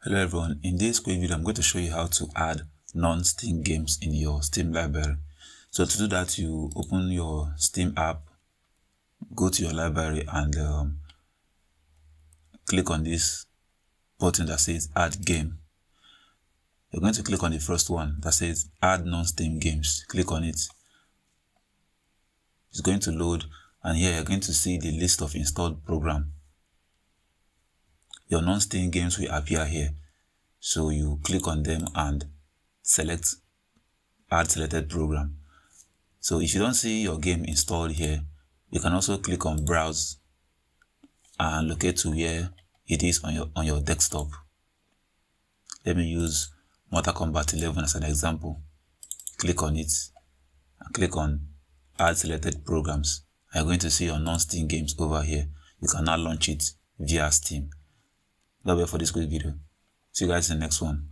Hello everyone, in this quick video I'm going to show you how to add non-Steam games in your Steam library. So to do that, you open your Steam app, go to your library and click on this button that says add game. You're going to click on the first one that says add non-Steam games. Click on it. It's going to load, and here you're going to see the list of installed program. Your non-Steam games will appear here, so you click on them and select add selected program. So if you don't see your game installed here, you can also click on browse and locate to where it is on your desktop. Let me use Mortal Kombat 11 as an example. Click on it and click on add selected programs. You're going to see your non-Steam games over here. You can now launch it via Steam. That'll be it for this quick video. See you guys in the next one.